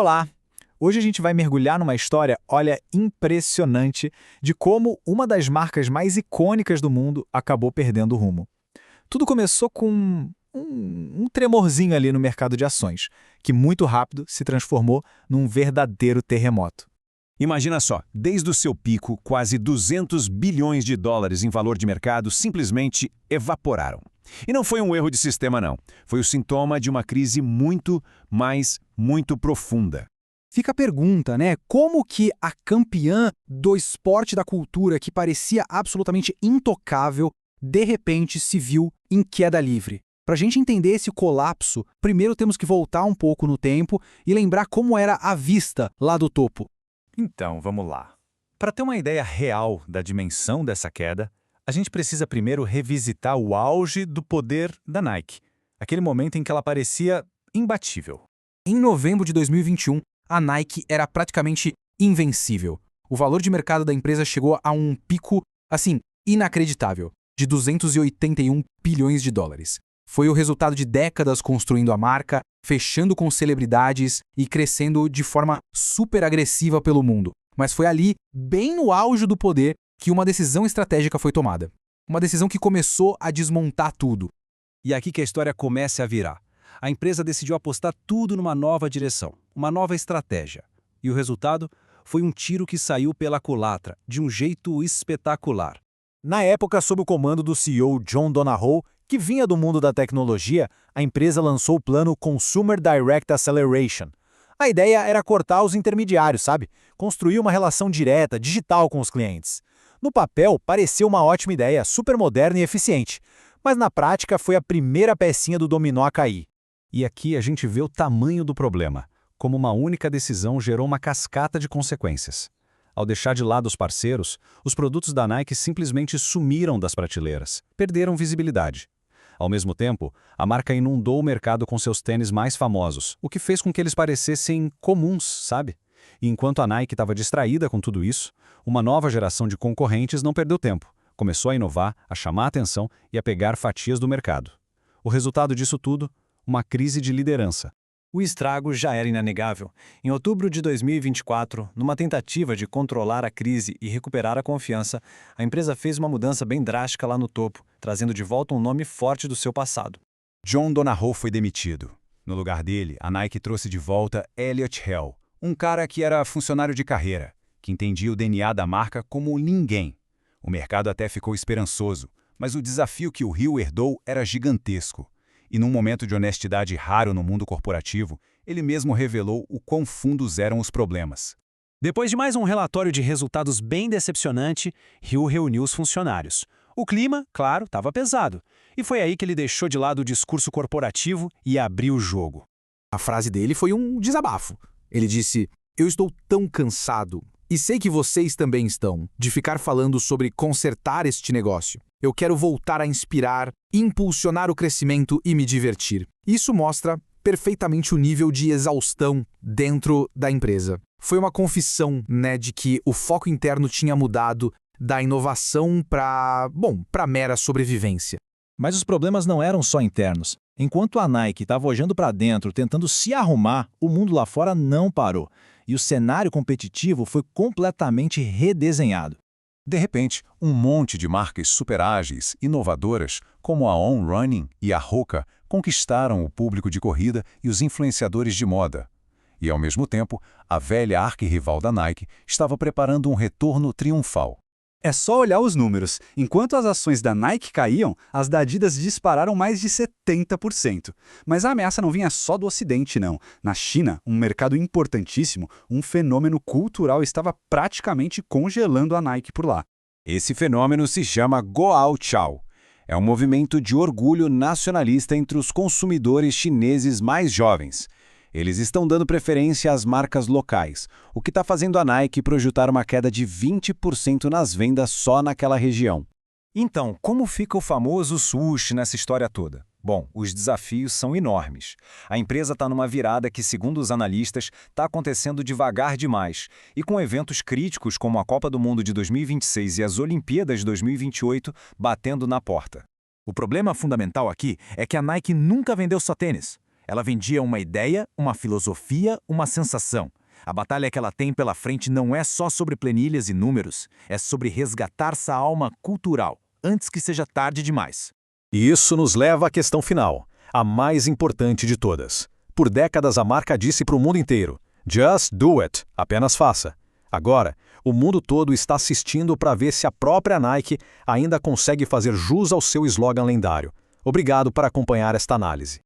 Olá! Hoje a gente vai mergulhar numa história, olha, impressionante, de como uma das marcas mais icônicas do mundo acabou perdendo o rumo. Tudo começou com um tremorzinho ali no mercado de ações, que muito rápido se transformou num verdadeiro terremoto. Imagina só, desde o seu pico, quase 200 bilhões de dólares em valor de mercado simplesmente evaporaram. E não foi um erro de sistema, não. Foi o sintoma de uma crise muito profunda. Fica a pergunta, né? Como que a campeã do esporte da cultura, que parecia absolutamente intocável, de repente se viu em queda livre? Para a gente entender esse colapso, primeiro temos que voltar um pouco no tempo e lembrar como era a vista lá do topo. Então, vamos lá. Para ter uma ideia real da dimensão dessa queda, a gente precisa primeiro revisitar o auge do poder da Nike, aquele momento em que ela parecia imbatível. Em novembro de 2021, a Nike era praticamente invencível. O valor de mercado da empresa chegou a um pico, assim, inacreditável, de 281 bilhões de dólares. Foi o resultado de décadas construindo a marca, fechando com celebridades e crescendo de forma super agressiva pelo mundo. Mas foi ali, bem no auge do poder, que uma decisão estratégica foi tomada. Uma decisão que começou a desmontar tudo. E aqui que a história começa a virar. A empresa decidiu apostar tudo numa nova direção, uma nova estratégia. E o resultado foi um tiro que saiu pela culatra, de um jeito espetacular. Na época, sob o comando do CEO John Donahoe, que vinha do mundo da tecnologia, a empresa lançou o plano Consumer Direct Acceleration. A ideia era cortar os intermediários, sabe? Construir uma relação direta, digital com os clientes. No papel, pareceu uma ótima ideia, super moderna e eficiente. Mas na prática, foi a primeira pecinha do dominó a cair. E aqui a gente vê o tamanho do problema, como uma única decisão gerou uma cascata de consequências. Ao deixar de lado os parceiros, os produtos da Nike simplesmente sumiram das prateleiras, perderam visibilidade. Ao mesmo tempo, a marca inundou o mercado com seus tênis mais famosos, o que fez com que eles parecessem comuns, sabe? E enquanto a Nike estava distraída com tudo isso, uma nova geração de concorrentes não perdeu tempo. Começou a inovar, a chamar a atenção e a pegar fatias do mercado. O resultado disso tudo? Uma crise de liderança. O estrago já era inegável. Em outubro de 2024, numa tentativa de controlar a crise e recuperar a confiança, a empresa fez uma mudança bem drástica lá no topo, trazendo de volta um nome forte do seu passado. John Donahoe foi demitido. No lugar dele, a Nike trouxe de volta Elliott Hill, um cara que era funcionário de carreira, que entendia o DNA da marca como ninguém. O mercado até ficou esperançoso, mas o desafio que o Hill herdou era gigantesco. E num momento de honestidade raro no mundo corporativo, ele mesmo revelou o quão fundos eram os problemas. Depois de mais um relatório de resultados bem decepcionante, Hill reuniu os funcionários. O clima, claro, estava pesado. E foi aí que ele deixou de lado o discurso corporativo e abriu o jogo. A frase dele foi um desabafo. Ele disse: "Eu estou tão cansado, e sei que vocês também estão, de ficar falando sobre consertar este negócio. Eu quero voltar a inspirar, impulsionar o crescimento e me divertir." Isso mostra perfeitamente o nível de exaustão dentro da empresa. Foi uma confissão, né, de que o foco interno tinha mudado da inovação para mera sobrevivência. Mas os problemas não eram só internos. Enquanto a Nike estava olhando para dentro, tentando se arrumar, o mundo lá fora não parou. E o cenário competitivo foi completamente redesenhado. De repente, um monte de marcas super ágeis, inovadoras, como a On Running e a Hoka, conquistaram o público de corrida e os influenciadores de moda. E, ao mesmo tempo, a velha arquirrival da Nike estava preparando um retorno triunfal. É só olhar os números. Enquanto as ações da Nike caíam, as da Adidas dispararam mais de 70%. Mas a ameaça não vinha só do Ocidente, não. Na China, um mercado importantíssimo, um fenômeno cultural estava praticamente congelando a Nike por lá. Esse fenômeno se chama Goao-Chao. É um movimento de orgulho nacionalista entre os consumidores chineses mais jovens. Eles estão dando preferência às marcas locais, o que está fazendo a Nike projetar uma queda de 20% nas vendas só naquela região. Então, como fica o famoso swoosh nessa história toda? Bom, os desafios são enormes. A empresa está numa virada que, segundo os analistas, está acontecendo devagar demais. E com eventos críticos como a Copa do Mundo de 2026 e as Olimpíadas de 2028 batendo na porta. O problema fundamental aqui é que a Nike nunca vendeu só tênis. Ela vendia uma ideia, uma filosofia, uma sensação. A batalha que ela tem pela frente não é só sobre planilhas e números, é sobre resgatar essa alma cultural, antes que seja tarde demais. E isso nos leva à questão final, a mais importante de todas. Por décadas a marca disse para o mundo inteiro: "Just do it", apenas faça. Agora, o mundo todo está assistindo para ver se a própria Nike ainda consegue fazer jus ao seu slogan lendário. Obrigado por acompanhar esta análise.